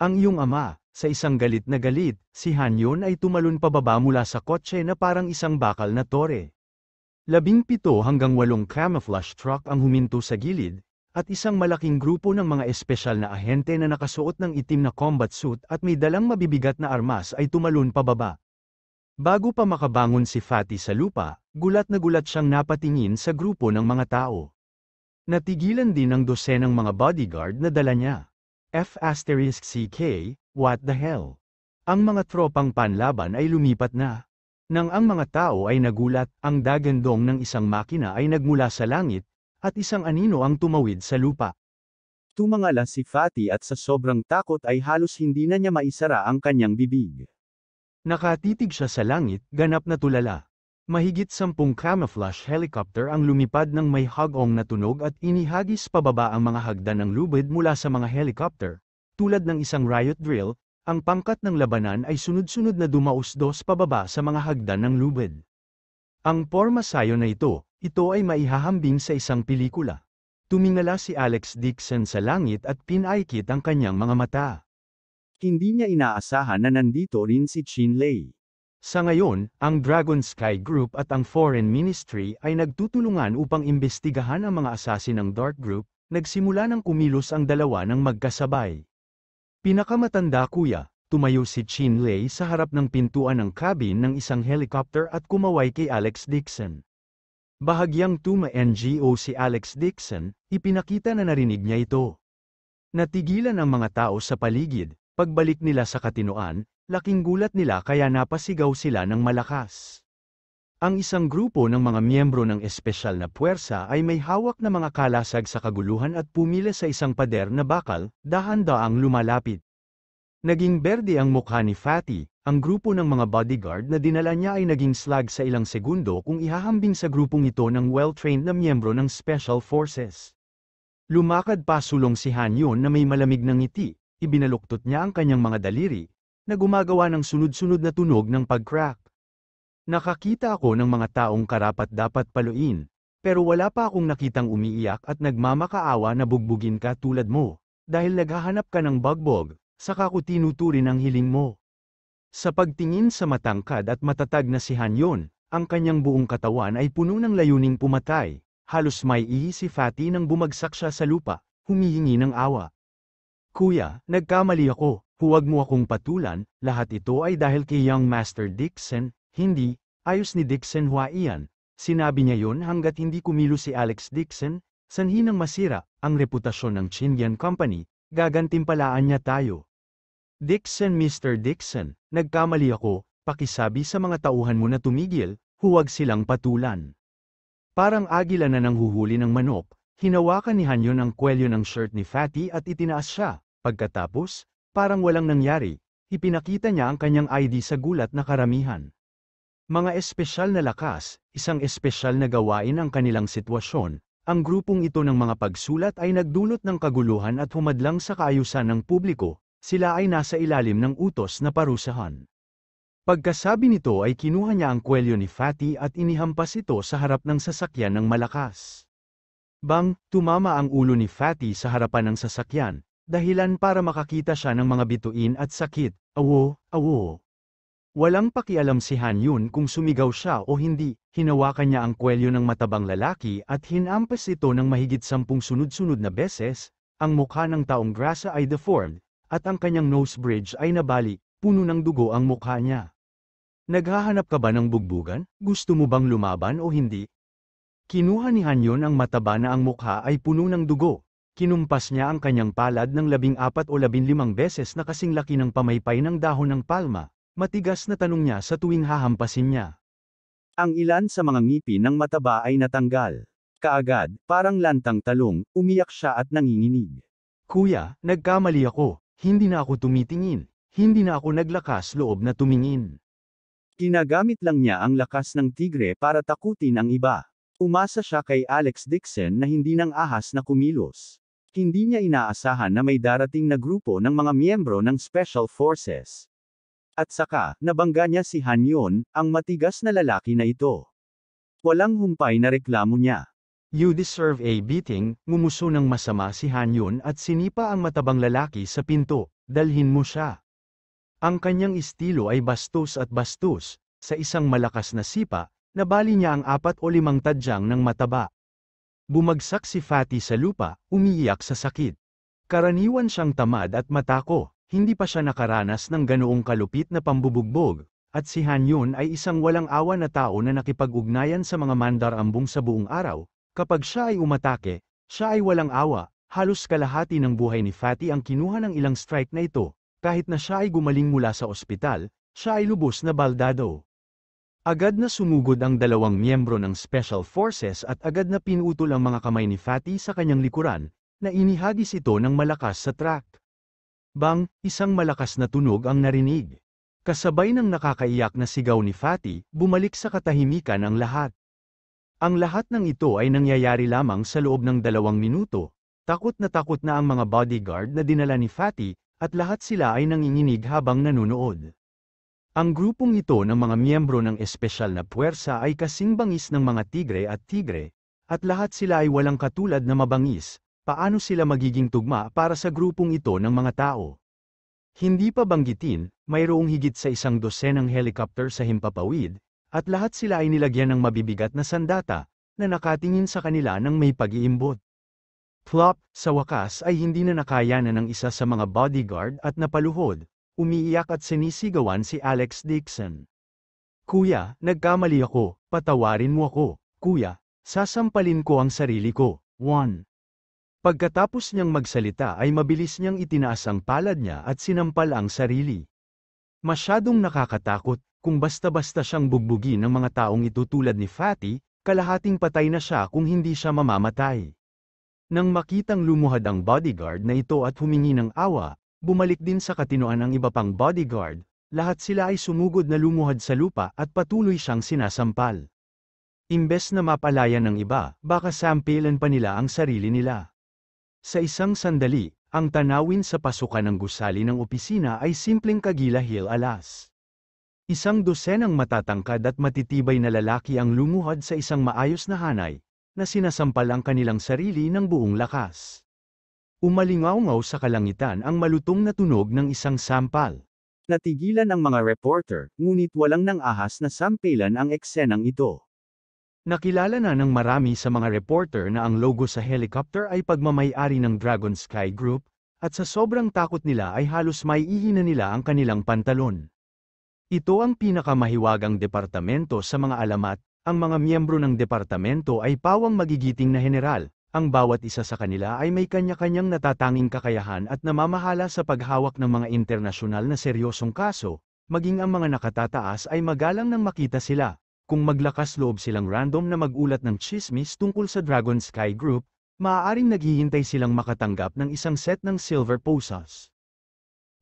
"Ang iyong ama." Sa isang galit na galit, si Hanyon ay tumalon pababa mula sa kotse na parang isang bakal na tore. 17 hanggang 8 camouflage truck ang huminto sa gilid, at isang malaking grupo ng mga espesyal na ahente na nakasuot ng itim na combat suit at may dalang mabibigat na armas ay tumalon pababa. Bago pa makabangon si Fatty sa lupa, gulat na gulat siyang napatingin sa grupo ng mga tao. Natigilan din ang dosenang mga bodyguard na dala niya. F***CK, what the hell? Ang mga tropang panlaban ay lumipat na. Nang ang mga tao ay nagulat, ang dagandong ng isang makina ay nagmula sa langit, at isang anino ang tumawid sa lupa. Tumangala si Fatty at sa sobrang takot ay halos hindi na niya maisara ang kanyang bibig. Nakatitig siya sa langit, ganap na tulala. Mahigit 10 camouflage helicopter ang lumipad ng may hagong na tunog at inihagis pababa ang mga hagdan ng lubid mula sa mga helicopter. Tulad ng isang riot drill, ang pangkat ng labanan ay sunod-sunod na dumausdos pababa sa mga hagdan ng lubid. Ang pormasayo na ito ay maihahambing sa isang pelikula. Tumingala si Alex Dixon sa langit at pinaikit ang kanyang mga mata. Hindi niya inaasahan na nandito rin si Chin Lei. Sa ngayon, ang Dragon Sky Group at ang Foreign Ministry ay nagtutulungan upang imbestigahan ang mga assassin ng Dark Group, nagsimula ng kumilos ang dalawa ng magkasabay. Pinakamatanda kuya, tumayo si Chin Lei sa harap ng pintuan ng cabin ng isang helicopter at kumaway kay Alex Dixon. Bahagyang tuma-NGO si Alex Dixon, ipinakita na narinig niya ito. Natigilan ang mga tao sa paligid, pagbalik nila sa katinoan, laking gulat nila kaya napasigaw sila ng malakas. Ang isang grupo ng mga miyembro ng espesyal na puwersa ay may hawak na mga kalasag sa kaguluhan at pumila sa isang pader na bakal, dahan-daang lumalapit. Naging berde ang mukha ni Fatty, ang grupo ng mga bodyguard na dinala niya ay naging slag sa ilang segundo kung ihahambing sa grupong ito ng well-trained na miyembro ng Special Forces. Lumakad pa sulong si Hanyon na may malamig na ngiti, ibinaluktot niya ang kanyang mga daliri, na gumagawa ng sunod-sunod na tunog ng pag-crack. Nakakita ako ng mga taong karapat-dapat paluin, pero wala pa akong nakitang umiiyak at nagmamakaawa na bugbugin ka tulad mo, dahil naghahanap ka ng bagbog, saka ko tinuturin ang hiling mo. Sa pagtingin sa matangkad at matatag na si Hanyon, ang kanyang buong katawan ay puno ng layuning pumatay, halos may ihi si Fatty nang bumagsak siya sa lupa, humihingi ng awa. Kuya, nagkamali ako, huwag mo akong patulan, lahat ito ay dahil kay Young Master Dixon, hindi, ayos ni Dixon Huaiyan. Sinabi niya yon hanggat hindi kumilos si Alex Dixon, sanhi ng masira, ang reputasyon ng Chinyan Company, gagantimpalaan niya tayo. Dixon Mr. Dixon, nagkamali ako, pakisabi sa mga tauhan mo na tumigil, huwag silang patulan. Parang agila na nang huhuli ng manok, hinawakan ni Hanyon ang kwelyo ng shirt ni Fatty at itinaas siya. Pagkatapos, parang walang nangyari, ipinakita niya ang kanyang ID sa gulat na karamihan. Mga espesyal na lakas, isang espesyal na gawain ang kanilang sitwasyon, ang grupong ito ng mga pagsulat ay nagdulot ng kaguluhan at humadlang sa kaayusan ng publiko, sila ay nasa ilalim ng utos na parusahan. Pagkasabi nito ay kinuha niya ang kwelyo ni Fatty at inihampas ito sa harap ng sasakyan ng malakas. Bang, tumama ang ulo ni Fatty sa harapan ng sasakyan, dahilan para makakita siya ng mga bituin at sakit, awo, awo. Walang pakialam si Hanyon kung sumigaw siya o hindi, hinawakan niya ang kwelyo ng matabang lalaki at hinampas ito ng mahigit 10 sunod-sunod na beses, ang mukha ng taong grasa ay deformed, at ang kanyang nose bridge ay nabali, puno ng dugo ang mukha niya. Naghahanap ka ba ng bugbugan? Gusto mo bang lumaban o hindi? Kinuha ni Hanyon ang mataba na ang mukha ay puno ng dugo. Kinumpas niya ang kanyang palad ng 14 o 15 beses na kasing laki ng pamaypay ng dahon ng palma. Matigas na tanong niya sa tuwing hahampasin niya. Ang ilan sa mga ngipin ng mataba ay natanggal. Kaagad, parang lantang talong, umiyak siya at nanginginig. Kuya, nagkamali ako. Hindi na ako tumitingin. Hindi na ako naglakas loob na tumingin. Ginagamit lang niya ang lakas ng tigre para takutin ang iba. Umasa siya kay Alex Dixon na hindi nang ahas na kumilos. Hindi niya inaasahan na may darating na grupo ng mga miyembro ng Special Forces. At saka, nabangga niya si Hanyon, ang matigas na lalaki na ito. Walang humpay na reklamo niya. You deserve a beating, ngumuso ng masama si Hanyon at sinipa ang matabang lalaki sa pinto, dalhin mo siya. Ang kanyang estilo ay bastos at bastos, sa isang malakas na sipa, nabali niya ang 4 o 5 tadyang ng mataba. Bumagsak si Fatty sa lupa, umiiyak sa sakit. Karaniwan siyang tamad at matako, hindi pa siya nakaranas ng ganoong kalupit na pambubugbog, at si Hanyon ay isang walang awa na tao na nakipag-ugnayan sa mga mandarambong sa buong araw. Kapag siya ay umatake, siya ay walang awa, halos kalahati ng buhay ni Fatty ang kinuha ng ilang strike na ito, kahit na siya ay gumaling mula sa ospital, siya ay lubos na baldado. Agad na sumugod ang 2 miyembro ng Special Forces at agad na pinutol ang mga kamay ni Fatty sa kanyang likuran, na inihagis ito ng malakas sa track. Bang, isang malakas na tunog ang narinig. Kasabay ng nakakaiyak na sigaw ni Fatty, bumalik sa katahimikan ang lahat. Ang lahat ng ito ay nangyayari lamang sa loob ng 2 minuto. Takot na ang mga bodyguard na dinala ni Fatty, at lahat sila ay nanginginig habang nanunood. Ang grupong ito ng mga miyembro ng espesyal na puwersa ay kasing bangis ng mga tigre, at lahat sila ay walang katulad na mabangis. Paano sila magiging tugma para sa grupong ito ng mga tao? Hindi pa banggitin, mayroong higit sa 100 helicopter sa himpapawid, at lahat sila ay nilagyan ng mabibigat na sandata, na nakatingin sa kanila ng may pag-iimbot. Plop, sa wakas ay hindi na nakayanan ng isa sa mga bodyguard at napaluhod. Umiiyak at sinisigawan si Alex Dixon. Kuya, nagkamali ako, patawarin mo ako, kuya, sasampalin ko ang sarili ko. 1. Pagkatapos niyang magsalita ay mabilis niyang itinaas ang palad niya at sinampal ang sarili. Masyadong nakakatakot, kung basta-basta siyang bugbugin ng mga taong ito tulad ni Fatty, kalahating patay na siya kung hindi siya mamamatay. Nang makitang lumuhad ang bodyguard na ito at humingi ng awa, bumalik din sa katinoan ang iba pang bodyguard, lahat sila ay sumugod na lumuhad sa lupa at patuloy siyang sinasampal. Imbes na mapalayan ng iba, baka sampilan pa nila ang sarili nila. Sa isang sandali, ang tanawin sa pasukan ng gusali ng opisina ay simpleng kagilahil alas. 100 matatangkad at matitibay na lalaki ang lumuhad sa isang maayos na hanay, na sinasampal ang kanilang sarili ng buong lakas. Umalingaw-ngaw sa kalangitan ang malutong na tunog ng isang sampal. Natigilan ang mga reporter, ngunit walang nang ahas na sampilan ang eksenang ito. Nakilala na ng marami sa mga reporter na ang logo sa helicopter ay pagmamay-ari ng Dragon Sky Group, at sa sobrang takot nila ay halos maiihina nila ang kanilang pantalon. Ito ang pinakamahiwagang departamento sa mga alamat, ang mga miyembro ng departamento ay pawang magigiting na general, ang bawat isa sa kanila ay may kanya-kanyang natatanging kakayahan at namamahala sa paghawak ng mga internasyonal na seryosong kaso, maging ang mga nakatataas ay magalang nang makita sila. Kung maglakas loob silang random na magulat ng tsismis tungkol sa Dragon Sky Group, maaaring naghihintay silang makatanggap ng isang set ng silver posas.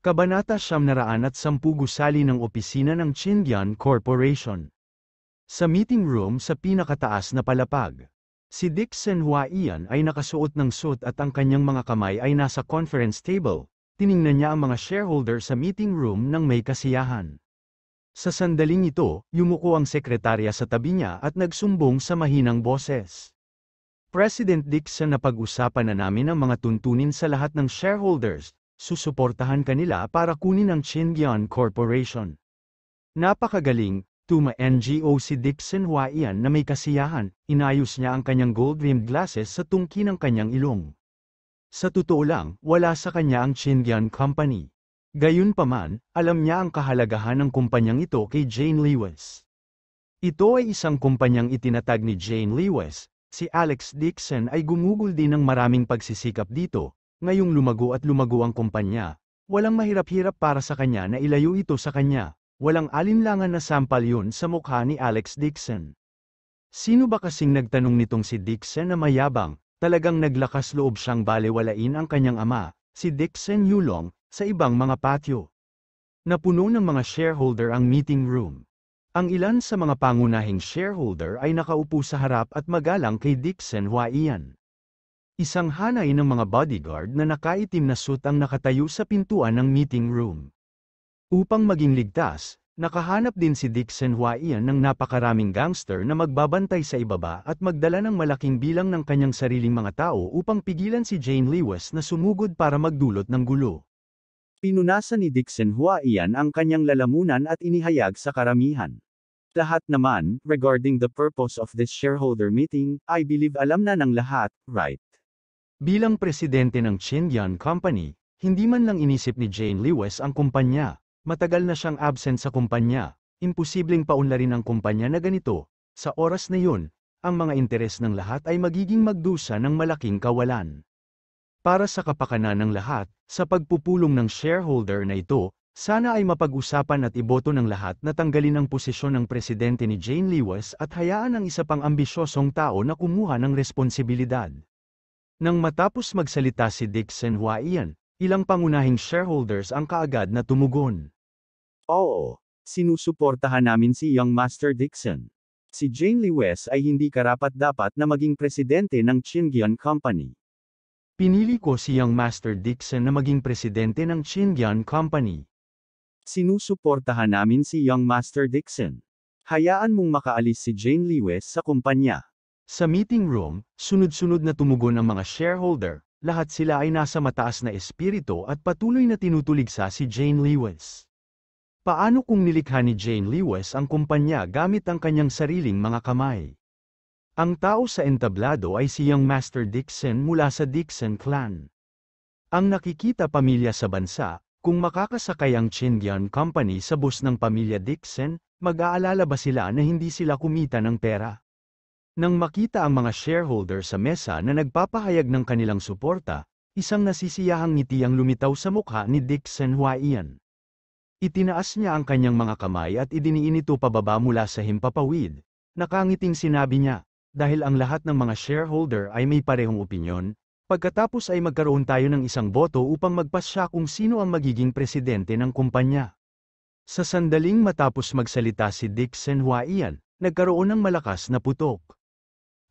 Kabanata 910 Gusali ng opisina ng Chindian Corporation. Sa meeting room sa pinakataas na palapag, si Dixon Huaiyan ay nakasuot ng suit at ang kanyang mga kamay ay nasa conference table. Tiningnan niya ang mga shareholder sa meeting room ng may kasiyahan. Sa sandaling ito, yumuko ang sekretarya sa tabi niya at nagsumbong sa mahinang boses. President Dixon, napag-usapan na namin ang mga tuntunin sa lahat ng shareholders, susuportahan kanila para kunin ang Chindian Corporation. Napakagaling, tuma NGO si Dixon Huaiyan na may kasiyahan, inayos niya ang kanyang gold-rimmed glasses sa tungki ng kanyang ilong. Sa totoo lang, wala sa kanya ang Chindian Company. Gayunpaman, alam niya ang kahalagahan ng kumpanyang ito kay Jane Lewis. Ito ay isang kumpanyang itinatag ni Jane Lewis. Si Alex Dixon ay gumugol din ng maraming pagsisikap dito. Ngayong lumago ang kumpanya, walang mahirap-hirap para sa kanya na ilayo ito sa kanya. Walang alinlangan na sampal yun sa mukha ni Alex Dixon. Sino ba kasing nagtanong nitong si Dixon na mayabang, talagang naglakas loob siyang balewalain ang kanyang ama, si Dixon Yulong, sa ibang mga patio. Napuno ng mga shareholder ang meeting room. Ang ilan sa mga pangunahing shareholder ay nakaupo sa harap at magalang kay Dixon Huaiyan. Isang hanay ng mga bodyguard na nakaitim na suit ang nakatayo sa pintuan ng meeting room. Upang maging ligtas, nakahanap din si Dixon Huaiyan ng napakaraming gangster na magbabantay sa ibaba at magdala ng malaking bilang ng kanyang sariling mga tao upang pigilan si Jane Lewis na sumugod para magdulot ng gulo. Pinunasan ni Dixon Huaiyan ang kanyang lalamunan at inihayag sa karamihan. Lahat naman, regarding the purpose of this shareholder meeting, I believe alam na ng lahat, right? Bilang presidente ng Chindian Company, hindi man lang inisip ni Jane Lewis ang kumpanya. Matagal na siyang absent sa kumpanya. Imposibleng paunlarin ang kumpanya na ganito. Sa oras na yun, ang mga interes ng lahat ay magiging magdusa ng malaking kawalan. Para sa kapakanan ng lahat, sa pagpupulong ng shareholder na ito, sana ay mapag-usapan at iboto ng lahat na tanggalin ang posisyon ng presidente ni Jane Lewis at hayaan ang isa pang ambisyosong tao na kumuha ng responsibilidad. Nang matapos magsalita si Dixon Huaiyan, ilang pangunahing shareholders ang kaagad na tumugon. Oo, sinusuportahan namin si Young Master Dixon. Si Jane Lewis ay hindi karapat-dapat na maging presidente ng Chindian Company. Pinili ko si Young Master Dixon na maging presidente ng Chindian Company. Sinusuportahan namin si Young Master Dixon. Hayaan mong makaalis si Jane Lewis sa kumpanya. Sa meeting room, sunod-sunod na tumugon ang mga shareholder, lahat sila ay nasa mataas na espiritu at patuloy na tinutuligsa si Jane Lewis. Paano kung nilikha ni Jane Lewis ang kumpanya gamit ang kanyang sariling mga kamay? Ang tao sa entablado ay si Young Master Dixon mula sa Dixon Clan. Ang nakikita pamilya sa bansa, kung makakasakay ang Chindian Company sa bus ng pamilya Dixon, mag-aalala ba sila na hindi sila kumita ng pera? Nang makita ang mga shareholder sa mesa na nagpapahayag ng kanilang suporta, isang nasisiyahang ngiti ang lumitaw sa mukha ni Dixon Huaiyan. Itinaas niya ang kanyang mga kamay at idiniin ito pababa mula sa himpapawid. Nakangiting sinabi niya, dahil ang lahat ng mga shareholder ay may parehong opinyon, pagkatapos ay magkaroon tayo ng isang boto upang magpasya kung sino ang magiging presidente ng kumpanya. Sa sandaling matapos magsalita si Dixon Huaiyan, nagkaroon ng malakas na putok.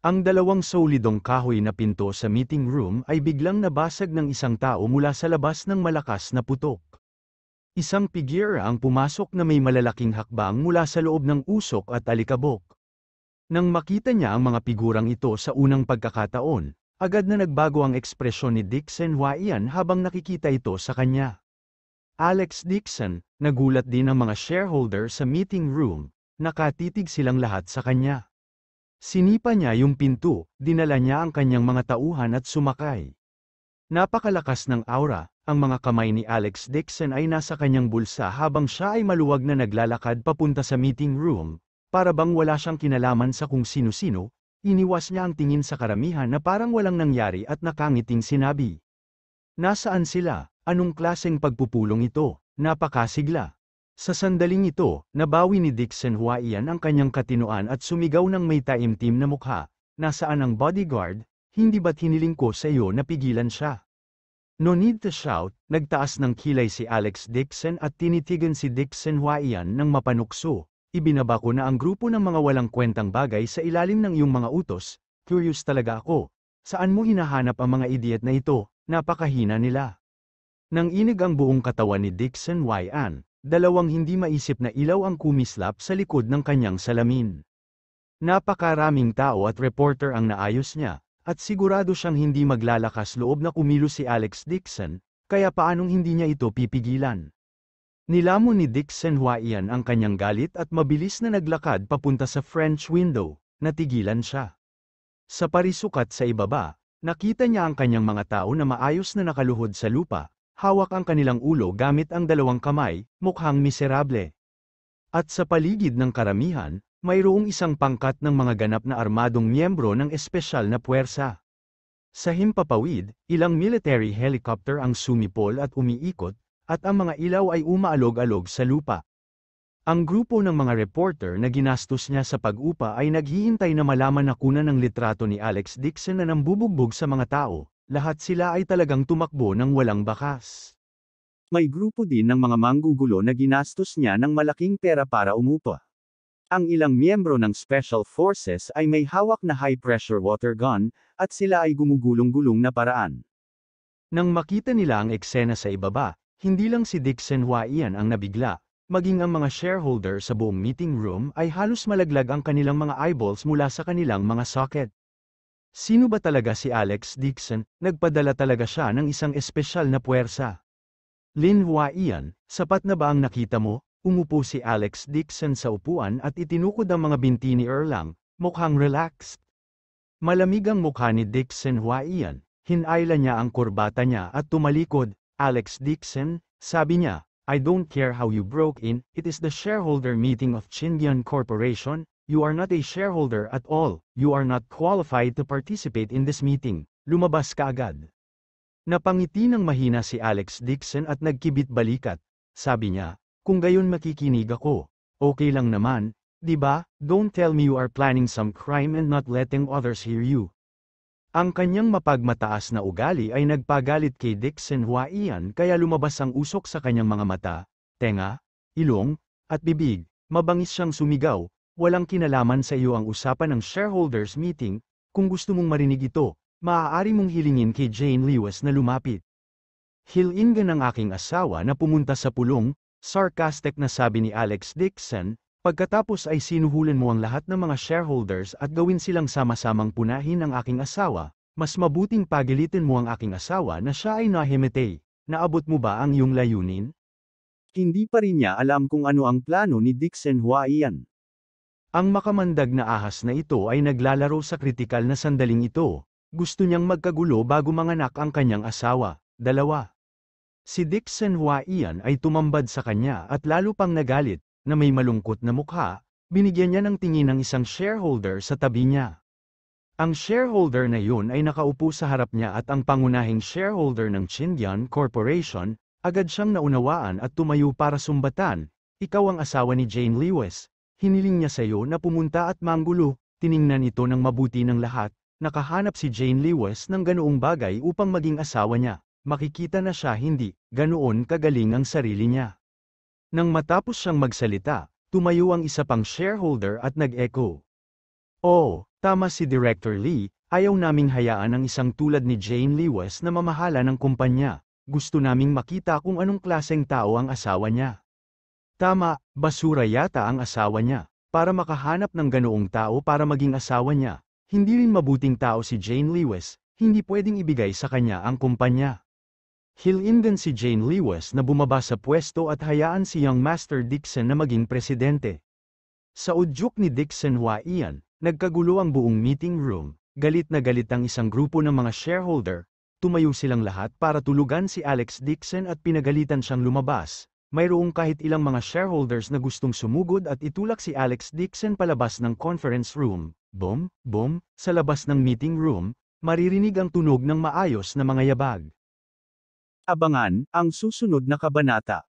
Ang dalawang solidong kahoy na pinto sa meeting room ay biglang nabasag ng isang tao mula sa labas ng malakas na putok. Isang figura ang pumasok na may malalaking hakbang mula sa loob ng usok at alikabok. Nang makita niya ang mga figurang ito sa unang pagkakataon, agad na nagbago ang ekspresyon ni Dixon Huaiyan habang nakikita ito sa kanya. Alex Dixon, nagulat din ang mga shareholder sa meeting room, nakatitig silang lahat sa kanya. Sinipa niya yung pinto, dinala niya ang kanyang mga tauhan at sumakay. Napakalakas ng aura, ang mga kamay ni Alex Dixon ay nasa kanyang bulsa habang siya ay maluwag na naglalakad papunta sa meeting room, para bang wala siyang kinalaman sa kung sino-sino, iniwas niya ang tingin sa karamihan na parang walang nangyari at nakangiting sinabi. Nasaan sila? Anong klaseng pagpupulong ito? Napakasigla. Sa sandaling ito, nabawi ni Dixon Huaiyan ang kanyang katinoan at sumigaw ng may taimtim na mukha. Nasaan ang bodyguard? Hindi ba't hiniling ko sa iyo na pigilan siya? No need to shout, nagtaas ng kilay si Alex Dixon at tinitigan si Dixon Huaiyan ng mapanukso. Ibinaba ko na ang grupo ng mga walang kwentang bagay sa ilalim ng iyong mga utos. Curious talaga ako. Saan mo hinahanap ang mga idiot na ito? Napakahina nila. Nang inig ang buong katawan ni Dixon Huaiyan, dalawang hindi maisip na ilaw ang kumislap sa likod ng kanyang salamin. Napakaraming tao at reporter ang naayos niya, at sigurado siyang hindi maglalakas loob na kumilos si Alex Dixon, kaya paanong hindi niya ito pipigilan? Nilamon ni Dixon Huaiyan ang kanyang galit at mabilis na naglakad papunta sa French window, natigilan siya. Sa parisukat sa ibaba, nakita niya ang kanyang mga tao na maayos na nakaluhod sa lupa, hawak ang kanilang ulo gamit ang dalawang kamay, mukhang miserable. At sa paligid ng karamihan, mayroong isang pangkat ng mga ganap na armadong miyembro ng espesyal na puwersa. Sa himpapawid, ilang military helicopter ang sumipol at umiikot, at ang mga ilaw ay umaalog-alog sa lupa. Ang grupo ng mga reporter na ginastos niya sa pag-upa ay naghihintay na malaman na kunan ng litrato ni Alex Dixon na nambubugbog sa mga tao, lahat sila ay talagang tumakbo ng walang bakas. May grupo din ng mga manggugulo na ginastos niya ng malaking pera para umupa. Ang ilang miyembro ng Special Forces ay may hawak na high-pressure water gun, at sila ay gumugulong-gulong na paraan. Nang makita nila ang eksena sa ibaba, hindi lang si Dixon Huaiyan ang nabigla, maging ang mga shareholder sa buong meeting room ay halos malaglag ang kanilang mga eyeballs mula sa kanilang mga socket. Sino ba talaga si Alex Dixon? Nagpadala talaga siya ng isang espesyal na puwersa. Lin Huaiyan, sapat na ba ang nakita mo? Umupo si Alex Dixon sa upuan at itinukod ang mga binti ni Erlang, mukhang relaxed. Malamig ang mukha ni Dixon Huaiyan, hinayla niya ang kurbata niya at tumalikod. Alex Dixon, sabi niya, I don't care how you broke in, it is the shareholder meeting of Chindian Corporation, you are not a shareholder at all, you are not qualified to participate in this meeting, lumabas ka agad. Napangiti ng mahina si Alex Dixon at nagkibit balikat, sabi niya, kung gayon makikinig ako, okay lang naman, di ba? Don't tell me you are planning some crime and not letting others hear you. Ang kanyang mapagmataas na ugali ay nagpagalit kay Dixon Huaiyan kaya lumabas ang usok sa kanyang mga mata, tenga, ilong, at bibig, mabangis siyang sumigaw, walang kinalaman sa iyo ang usapan ng shareholders meeting, kung gusto mong marinig ito, maaari mong hilingin kay Jane Lewis na lumapit. Hilin ka ng aking asawa na pumunta sa pulong, sarcastic na sabi ni Alex Dixon, pagkatapos ay sinuhulan mo ang lahat ng mga shareholders at gawin silang sama-samang punahin ang aking asawa, mas mabuting pagilitin mo ang aking asawa na siya ay nahimatay. Naabot mo ba ang iyong layunin? Hindi pa rin niya alam kung ano ang plano ni Dixon Huaiyan. Ang makamandag na ahas na ito ay naglalaro sa kritikal na sandaling ito, gusto niyang magkagulo bago manganak ang kanyang asawa, dalawa. Si Dixon Huaiyan ay tumambad sa kanya at lalo pang nagalit, na may malungkot na mukha, binigyan niya ng tingin ng isang shareholder sa tabi niya. Ang shareholder na yun ay nakaupo sa harap niya at ang pangunahing shareholder ng Chindian Corporation, agad siyang naunawaan at tumayo para sumbatan, ikaw ang asawa ni Jane Lewis, hiniling niya sa iyo na pumunta at manggulo, tiningnan ito ng mabuti ng lahat, nakahanap si Jane Lewis ng ganoong bagay upang maging asawa niya. Makikita na siya hindi ganoon kagaling ang sarili niya. Nang matapos siyang magsalita, tumayo ang isa pang shareholder at nag-echo. Oh, tama si Director Lee, ayaw naming hayaan ang isang tulad ni Jane Lewis na mamahala ng kumpanya. Gusto naming makita kung anong klaseng tao ang asawa niya. Tama, basura yata ang asawa niya. Para makahanap ng ganoong tao para maging asawa niya, hindi rin mabuting tao si Jane Lewis, hindi pwedeng ibigay sa kanya ang kumpanya. Hilin din si Jane Lewis na bumaba sa pwesto at hayaan si Young Master Dixon na maging presidente. Sa udyok ni Dixon Huaiyan, nagkagulo ang buong meeting room, galit na galit ang isang grupo ng mga shareholder, tumayo silang lahat para tulugan si Alex Dixon at pinagalitan siyang lumabas. Mayroong kahit ilang mga shareholders na gustong sumugod at itulak si Alex Dixon palabas ng conference room. Boom, boom, sa labas ng meeting room, maririnig ang tunog ng maayos na mga yabag. Abangan ang susunod na kabanata.